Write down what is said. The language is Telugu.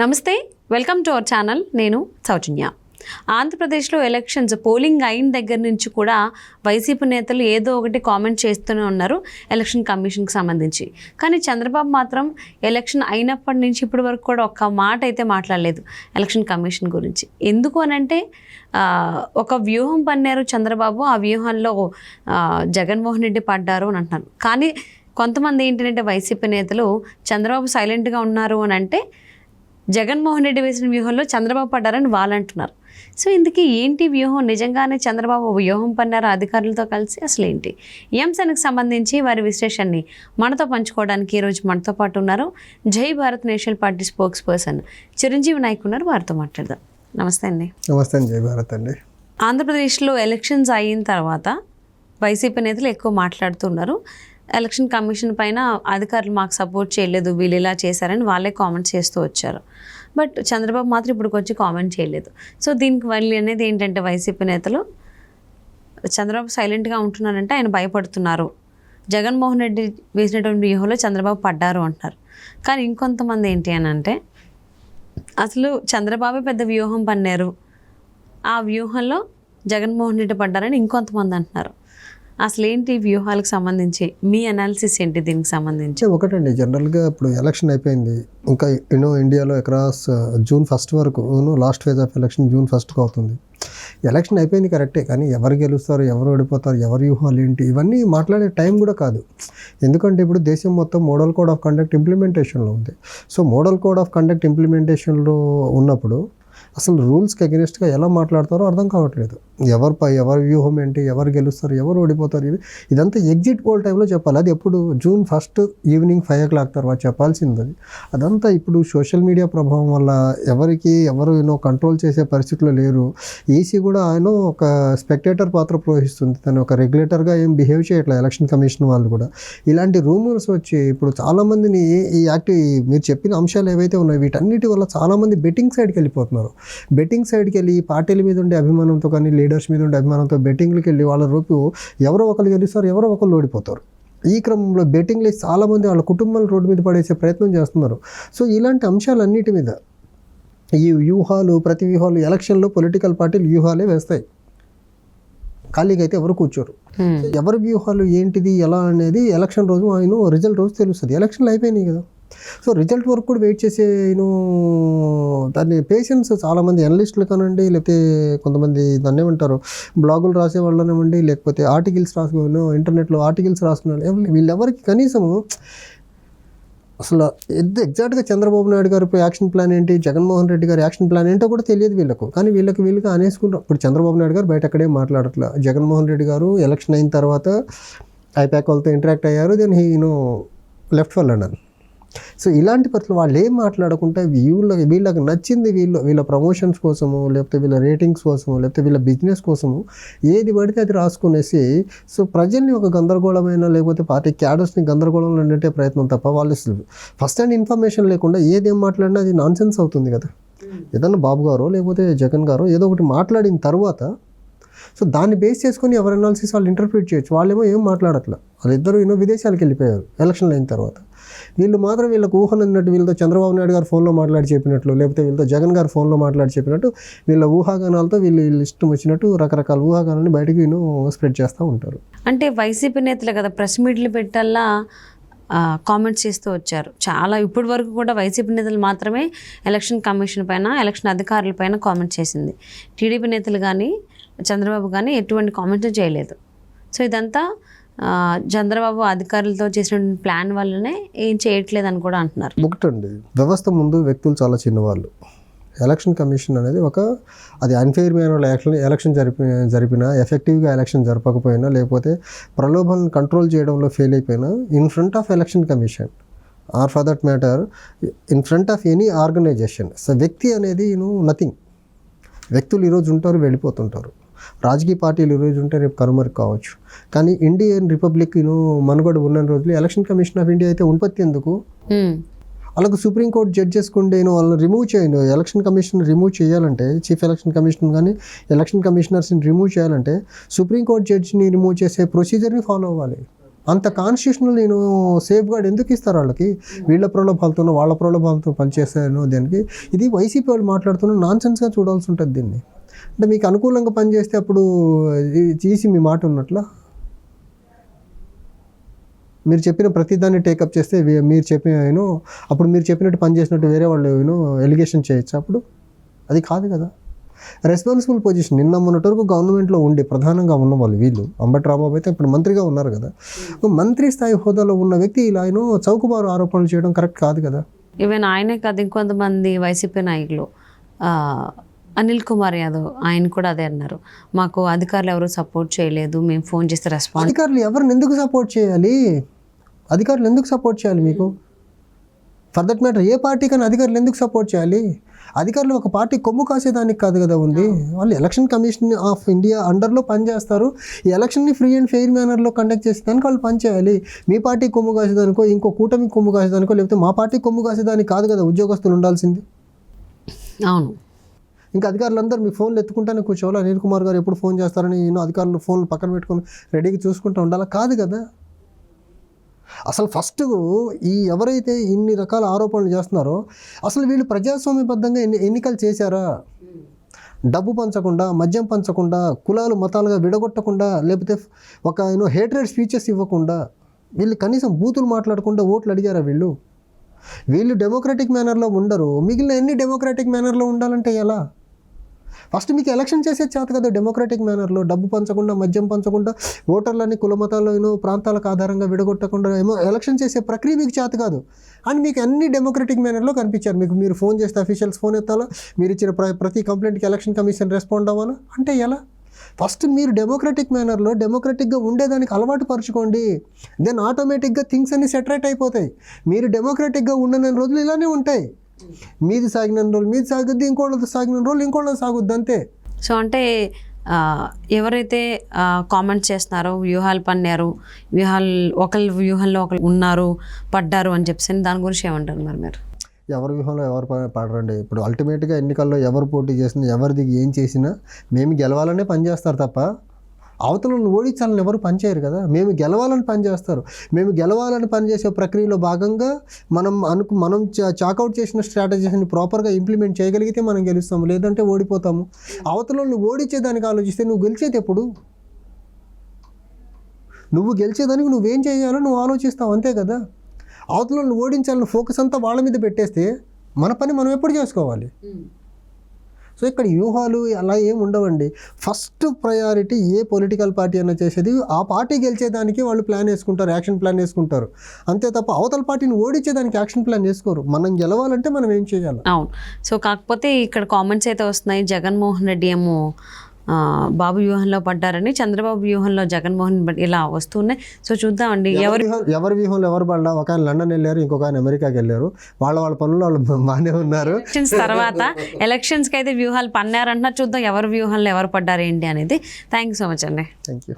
నమస్తే, వెల్కమ్ టు అవర్ ఛానల్. నేను సౌజన్య. ఆంధ్రప్రదేశ్లో ఎలక్షన్స్ పోలింగ్ అయిన దగ్గర నుంచి కూడా వైసీపీ నేతలు ఏదో ఒకటి కామెంట్ చేస్తూనే ఉన్నారు ఎలక్షన్ కమిషన్కి సంబంధించి. కానీ చంద్రబాబు మాత్రం ఎలక్షన్ అయినప్పటి నుంచి ఇప్పటి వరకు కూడా ఒక్క మాట అయితే మాట్లాడలేదు ఎలక్షన్ కమిషన్ గురించి. ఎందుకు అనంటే ఒక వ్యూహం పన్నారు చంద్రబాబు, ఆ వ్యూహంలో జగన్మోహన్ రెడ్డి పడ్డారు అని అంటున్నారు. కానీ కొంతమంది ఏంటంటే వైసీపీ నేతలు చంద్రబాబు సైలెంట్గా ఉన్నారు అని అంటే జగన్మోహన్ రెడ్డి వేసిన వ్యూహంలో చంద్రబాబు పడ్డారని వాళ్ళు అంటున్నారు. సో ఇందుకీ ఏంటి వ్యూహం? నిజంగానే చంద్రబాబు వ్యూహం పన్నారు అధికారులతో కలిసి? అసలు ఏంటి ఈ అంశానికి సంబంధించి వారి విశ్లేషణని మనతో పంచుకోవడానికి ఈరోజు మనతో పాటు ఉన్నారు Jai Bharat National Party spokesperson Chiranjeevi Nayak ఉన్నారు. వారితో మాట్లాడదాం. నమస్తే అండి. నమస్తే అండి. జై భారత్ అండి. ఆంధ్రప్రదేశ్లో ఎలక్షన్స్ అయిన తర్వాత వైసీపీ నేతలు ఎక్కువ మాట్లాడుతున్నారు. ఎలక్షన్ కమిషన్ పైన అధికారులు మాకు సపోర్ట్ చేయలేదు, వీళ్ళు ఇలా చేశారని వాళ్ళే కామెంట్స్ చేస్తూ వచ్చారు. బట్ చంద్రబాబు మాత్రం ఇప్పుడు వచ్చి కామెంట్ చేయలేదు. సో దీనికి వాళ్ళు అనేది ఏంటంటే వైసీపీ నేతలు చంద్రబాబు సైలెంట్గా ఉంటున్నారంటే ఆయన భయపడుతున్నారు, జగన్మోహన్ రెడ్డి వేసినటువంటి వ్యూహంలో చంద్రబాబు పడ్డారు అంటున్నారు. కానీ ఇంకొంతమంది ఏంటి అని అంటే అసలు చంద్రబాబు పెద్ద వ్యూహం పన్నారు, ఆ వ్యూహంలో జగన్మోహన్ రెడ్డి పడ్డారని ఇంకొంతమంది అంటున్నారు. అసలు ఏంటి వ్యూహాలకు సంబంధించి మీ అనాలిసిస్ ఏంటి దీనికి సంబంధించి? ఒకటండి, జనరల్గా ఇప్పుడు ఎలక్షన్ అయిపోయింది, ఇంకా ఇండియాలో అక్రాస్ జూన్ 1 వరకు last phase of election June 1 అవుతుంది. ఎలక్షన్ అయిపోయింది కరెక్టే, కానీ ఎవరు గెలుస్తారు, ఎవరు ఓడిపోతారు, ఎవరి వ్యూహాలు ఏంటి, ఇవన్నీ మాట్లాడే టైం కూడా కాదు. ఎందుకంటే ఇప్పుడు దేశం మొత్తం మోడల్ కోడ్ ఆఫ్ కండక్ట్ ఇంప్లిమెంటేషన్లో ఉంది. So model code of conduct ఇంప్లిమెంటేషన్లో ఉన్నప్పుడు అసలు రూల్స్కి అగెనిస్ట్గా ఎలా మాట్లాడతారో అర్థం కావట్లేదు. ఎవరి వ్యూహం ఏంటి, ఎవరు గెలుస్తారు, ఎవరు ఓడిపోతారు, ఇదంతా ఎగ్జిట్ పోల్ టైంలో చెప్పాలి. అది ఎప్పుడు జూన్ 1 ఈవినింగ్ 5 o'clock తర్వాత చెప్పాల్సింది. అదంతా ఇప్పుడు సోషల్ మీడియా ప్రభావం వల్ల ఎవరు కంట్రోల్ చేసే పరిస్థితిలో లేరు. ఈసీ కూడా ఒక స్పెక్టేటర్ పాత్ర పోషిస్తుంది, తను ఒక రెగ్యులేటర్గా ఏం బిహేవ్ చేయట్లేదు. ఎలక్షన్ కమిషన్ వాళ్ళు కూడా ఇలాంటి రూమర్స్ వచ్చి ఇప్పుడు చాలామందిని మీరు చెప్పిన అంశాలు ఏవైతే ఉన్నాయో వీటన్నిటి వల్ల చాలామంది బెట్టింగ్ సైడ్కి వెళ్ళిపోతున్నారు. బెట్టింగ్ సైడ్కి వెళ్ళి పార్టీల మీద ఉండే అభిమానంతో కానీ లీడర్స్ మీద ఉండే అభిమానంతో బెట్టింగ్లకి వెళ్ళి వాళ్ళ రూపు ఎవరో ఒకరు గెలుస్తారు, ఎవరో ఒకరు ఓడిపోతారు. ఈ క్రమంలో బెట్టింగ్లు చాలామంది వాళ్ళ కుటుంబాలు రోడ్డు మీద పడేసే ప్రయత్నం చేస్తున్నారు. సో ఇలాంటి అంశాలన్నిటి మీద ఈ ప్రతి వ్యూహాలు ఎలక్షన్లో పొలిటికల్ పార్టీలు వ్యూహాలే వేస్తాయి, ఖాళీగా అయితే ఎవరు కూర్చోరు. ఎవరి వ్యూహాలు ఏంటిది ఎలా అనేది ఎలక్షన్ రోజు రిజల్ట్ రోజు తెలుస్తుంది. ఎలక్షన్లు అయిపోయినాయి కదా, సో రిజల్ట్ వరకు కూడా వెయిట్ చేసే దాన్ని పేషెన్స్ చాలామంది అనలిస్టులు కానివ్వండి, లేకపోతే కొంతమంది దాన్ని ఏమంటారు బ్లాగులు రాసే వాళ్ళనివ్వండి, లేకపోతే ఆర్టికల్స్ ఇంటర్నెట్లో ఆర్టికల్స్ రాసుకునే వీళ్ళెవరికి కనీసము అసలు ఎగ్జాక్ట్గా చంద్రబాబు నాయుడు గారి యాక్షన్ ప్లాన్ ఏంటి, జగన్మోహన్ రెడ్డి గారి యాక్షన్ ప్లాన్ ఏంటో కూడా తెలియదు వీళ్ళకు. కానీ వీళ్ళకి అనేసుకుంటారు. ఇప్పుడు చంద్రబాబు నాయుడు గారు బయట అక్కడే మాట్లాడట్లా, జగన్మోహన్ రెడ్డి గారు ఎలక్షన్ అయిన తర్వాత ఐపాక్ వాళ్ళతో ఇంటరాక్ట్ అయ్యారు, then left for London. So ఇలాంటి పరిస్థితులు వాళ్ళు ఏం మాట్లాడకుండా వీళ్ళకి నచ్చింది వీళ్ళ ప్రమోషన్స్ కోసము, లేకపోతే వీళ్ళ రేటింగ్స్ కోసము, లేకపోతే వీళ్ళ బిజినెస్ కోసము ఏది పడితే అది రాసుకునేసి సో ప్రజల్ని ఒక గందరగోళమైన లేకపోతే పార్టీ క్యాడర్స్ని గందరగోళంలో నెట్టే ప్రయత్నం తప్ప వాళ్ళు ఫస్ట్ హ్యాండ్ ఇన్ఫర్మేషన్ లేకుండా ఏదేం మాట్లాడినా అది నాన్ సెన్స్ అవుతుంది కదా. ఏదన్నా బాబు గారో లేకపోతే జగన్ గారో ఏదో ఒకటి మాట్లాడిన తర్వాత సో దాన్ని బేస్ చేసుకొని ఎవరి అనాలిసిస్ వాళ్ళు ఇంటర్ప్రిట్ చేయొచ్చు. వాళ్ళేమో ఏం మాట్లాడట్లా, వాళ్ళిద్దరూ విదేశాలకు వెళ్ళిపోయారు ఎలక్షన్లు అయిన తర్వాత. వీళ్ళు మాత్రం వీళ్ళకి ఊహనన్నట్టు వీళ్ళతో చంద్రబాబు నాయుడు గారు ఫోన్లో మాట్లాడి చెప్పినట్లు, లేకపోతే వీళ్ళతో జగన్ గారు ఫోన్లో మాట్లాడి చెప్పినట్టు వీళ్ళ ఊహాగానాలతో వీళ్ళు ఇష్టం వచ్చినట్టు రకరకాల ఊహాగానాన్ని బయటకు స్ప్రెడ్ చేస్తూ ఉంటారు. అంటే వైసీపీ నేతలు కదా ప్రెస్ మీట్లు పెట్టాలా కామెంట్స్ చేస్తూ వచ్చారు చాలా. ఇప్పటి వరకు కూడా వైసీపీ నేతలు మాత్రమే ఎలక్షన్ కమిషన్ పైన, ఎలక్షన్ అధికారుల పైన కామెంట్ చేసింది. టీడీపీ నేతలు కానీ చంద్రబాబు కానీ ఎటువంటి కామెంట్స్ చేయలేదు. సో ఇదంతా చంద్రబాబు అధికారులతో చేసిన ప్లాన్ వల్లనే ఏం చేయట్లేదు అని కూడా అంటున్నారు. ఒకటండి, వ్యవస్థ ముందు వ్యక్తులు చాలా చిన్నవాళ్ళు. ఎలక్షన్ కమిషన్ అనేది అది అన్ఫెయిర్ మేనర్లో ఎలక్షన్ జరిపినా, ఎఫెక్టివ్గా ఎలక్షన్ జరపకపోయినా, లేకపోతే ప్రలోభాలను కంట్రోల్ చేయడంలో ఫెయిల్ అయిపోయినా in front of election commission or for that matter in front of any organisation. So వ్యక్తి అనేది నథింగ్. వ్యక్తులు ఈరోజు ఉంటారు, వెళ్ళిపోతుంటారు. రాజకీయ పార్టీలు ఈరోజు ఉంటే రేపు కనుమరుగు కావచ్చు. కానీ ఇండియన్ రిపబ్లిక్ మనుగడ ఉన్న రోజులు ఎలక్షన్ కమిషన్ ఆఫ్ ఇండియా అయితే ఉత్పత్తి ఎందుకు? అలాగే సుప్రీంకోర్టు జడ్జెస్ ఉండే వాళ్ళని రిమూవ్ చేయండి. ఎలక్షన్ కమిషన్ రిమూవ్ చేయాలంటే, చీఫ్ ఎలక్షన్ కమిషనర్ కానీ ఎలక్షన్ కమిషనర్స్ని రిమూవ్ చేయాలంటే సుప్రీంకోర్టు జడ్జిని రిమూవ్ చేసే ప్రొసీజర్ని ఫాలో అవ్వాలి. అంత కాన్స్టిట్యూషనల్ నేను సేఫ్ గార్డ్ ఎందుకు ఇస్తారు వాళ్ళకి? వీళ్ళ ప్రలోభాలతోనో వాళ్ళ ప్రలోభాలతో పనిచేస్తానో దానికి ఇది వైసీపీ వాళ్ళు మాట్లాడుతున్న నాన్సెన్స్గా చూడాల్సి ఉంటుంది దీన్ని. అంటే మీకు అనుకూలంగా పనిచేస్తే అప్పుడు తీసి మీ మాట ఉన్నట్లా, మీరు చెప్పిన ప్రతిదాన్ని టేకప్ చేస్తే మీరు చెప్పిన అప్పుడు మీరు చెప్పినట్టు పని చేసినట్టు వేరే వాళ్ళు ఎలిగేషన్ చేయొచ్చు. అప్పుడు అది కాదు కదా. రెస్పాన్సిబుల్ పొజిషన్ నిన్న మొన్నటి వరకు గవర్నమెంట్లో ఉండి ప్రధానంగా ఉన్న వాళ్ళు వీళ్ళు. అంబటి రాంబాబు అయితే ఇప్పుడు మంత్రిగా ఉన్నారు కదా. మంత్రి స్థాయి హోదాలో ఉన్న వ్యక్తి ఇలా చౌకబారు ఆరోపణలు చేయడం కరెక్ట్ కాదు కదా. ఈవెన్ ఆయనే కాదు ఇంకొంతమంది వైసీపీ నాయకులు, అనిల్ కుమార్ యాదవ్ ఆయన కూడా అదే అన్నారు, మాకు అధికారులు ఎవరు సపోర్ట్ చేయలేదు, మేము ఫోన్ చేస్తే రెస్పాన్స్. అధికారులు ఎవరిని ఎందుకు సపోర్ట్ చేయాలి? అధికారులు ఎందుకు సపోర్ట్ చేయాలి మీకు? ఫర్ దట్ మ్యాటర్ ఏ పార్టీకైనా అధికారులు ఎందుకు సపోర్ట్ చేయాలి? అధికారులు ఒక పార్టీ కొమ్ము కాసేదానికి కాదు కదా ఉంది. వాళ్ళు ఎలక్షన్ కమిషన్ ఆఫ్ ఇండియా అండర్లో పనిచేస్తారు. ఈ ఎలక్షన్ని ఫ్రీ అండ్ ఫెయిర్ మేనర్లో కండక్ట్ చేసేదానికి వాళ్ళు పనిచేయాలి. మీ పార్టీ కొమ్ము కాసేదానికో ఇంకో కూటమి కొమ్ము కాసేదానికో లేకపోతే మా పార్టీ కొమ్ము కాసేదానికి కాదు కదా ఉద్యోగస్తులు ఉండాల్సింది. అవును. ఇంకా అధికారులందరూ మీ ఫోన్లు ఎత్తుకుంటానే కూర్చోవాలి. అనిల్ కుమార్ గారు ఎప్పుడు ఫోన్ చేస్తారని అధికారులు ఫోన్లు పక్కన పెట్టుకొని రెడీగా చూసుకుంటూ ఉండాలా? కాదు కదా. అసలు ఫస్ట్ ఎవరైతే ఇన్ని రకాల ఆరోపణలు చేస్తున్నారో అసలు వీళ్ళు ప్రజాస్వామ్యబద్ధంగా ఎన్నికలు చేశారా? డబ్బు పంచకుండా, మద్యం పంచకుండా, కులాలు మతాలుగా విడగొట్టకుండా, లేకపోతే ఒక హేట్రెడ్ స్పీచెస్ ఇవ్వకుండా, వీళ్ళు కనీసం బూతులు మాట్లాడకుండా ఓట్లు అడిగారా? వీళ్ళు డెమోక్రటిక్ మేనర్లో ఉండరు. మిగిలిన ఎన్ని డెమోక్రటిక్ మేనర్లో ఉండాలంటే ఎలా? ఫస్ట్ మీకు ఎలక్షన్ చేసే చేత కదా డెమోక్రటిక్ మేనర్లో, డబ్బు పంచకుండా, మద్యం పంచకుండా, ఓటర్లని కుల మతాల్లో ప్రాంతాలకు ఆధారంగా విడగొట్టకుండా ఎలక్షన్ చేసే ప్రక్రియ మీకు చేత కాదు. అండ్ మీకు అన్ని డెమోక్రటిక్ మేనర్లో కనిపించారు. మీరు ఫోన్ చేస్తే అఫీషియల్స్ ఫోన్ ఎత్తాలా, మీరు ఇచ్చిన ప్రతి కంప్లైంట్కి ఎలక్షన్ కమిషన్ రెస్పాండ్ అవ్వాలా అంటే ఎలా? ఫస్ట్ మీరు డెమోక్రటిక్ మేనర్లో డెమోక్రటిక్గా ఉండేదానికి అలవాటు పరచుకోండి. దెన్ ఆటోమేటిక్గా థింగ్స్ అన్నీ సెటరేట్ అయిపోతాయి. మీరు డెమోక్రటిక్గా ఉండని రోజులు ఇలానే ఉంటాయి. మీది సాగిన రోజులు మీది సాగుద్ది, ఇంకోళ్ళది సాగిన రోజులు ఇంకోళ్ళది సాగుద్ది, అంతే. సో అంటే ఎవరైతే కామెంట్స్ చేస్తున్నారో వ్యూహాలు పన్నారు, ఒకళ్ళు వ్యూహంలో ఒకళ్ళు ఉన్నారు, పడ్డారు అని చెప్పేసి దాని గురించి ఏమంటారు మరి మీరు? ఎవరి వ్యూహంలో ఎవరు పడరండి. ఇప్పుడు అల్టిమేట్గా ఎన్నికల్లో ఎవరు పోటీ చేసినా, ఎవరిది ఏం చేసినా మేము గెలవాలనే పనిచేస్తారు తప్ప అవతలను ఓడించాలని ఎవరు పనిచేయరు కదా. మేము గెలవాలని పనిచేస్తారు. మేము గెలవాలని పనిచేసే ప్రక్రియలో భాగంగా మనం చాకౌట్ చేసిన స్ట్రాటజీస్ని ప్రాపర్గా ఇంప్లిమెంట్ చేయగలిగితే మనం గెలుస్తాము, లేదంటే ఓడిపోతాము. అవతలను ఓడించేదానికి ఆలోచిస్తే నువ్వు గెలిచేది ఎప్పుడు? నువ్వు గెలిచేదానికి నువ్వేం చేయాలో నువ్వు ఆలోచిస్తావు, అంతే కదా. అవతలను ఓడించాలని ఫోకస్ అంతా వాళ్ళ మీద పెట్టేస్తే మన పని మనం ఎప్పుడు చేసుకోవాలి? సో ఇక్కడ వ్యూహాలు అలా ఏం ఉండవండి. ఫస్ట్ ప్రయారిటీ ఏ పొలిటికల్ పార్టీ అన్నా చేసేది ఆ పార్టీ గెలిచేదానికి వాళ్ళు ప్లాన్ వేసుకుంటారు, యాక్షన్ ప్లాన్ వేసుకుంటారు, అంతే తప్ప అవతల పార్టీని ఓడించేదానికి యాక్షన్ ప్లాన్ వేసుకోరు. మనం గెలవాలంటే మనం ఏం చేయాలి? అవును. సో కాకపోతే ఇక్కడ కామెంట్స్ అయితే వస్తున్నాయి, జగన్మోహన్ రెడ్డి ఏమో బాబు వ్యూహంలో పడ్డారని, చంద్రబాబు వ్యూహంలో జగన్మోహన్ రెడ్డి, ఇలా వస్తున్నాయి. సో చూద్దామండి ఎవరి వ్యూహంలో ఎవరు పడ్డా. ఒక ఆయన లండన్ వెళ్ళారు, ఇంకొక ఆయన అమెరికాకి వెళ్ళారు. వాళ్ళ పనులు వాళ్ళు బాగానే ఉన్నారు. ఎలక్షన్స్ తర్వాత ఎలక్షన్స్కి అయితే వ్యూహాలు పన్నారంటున్నారు. చూద్దాం ఎవరి వ్యూహంలో ఎవరు పడ్డారు ఏంటి అనేది. థ్యాంక్ యూ సో మచ్ అండి. Thank you.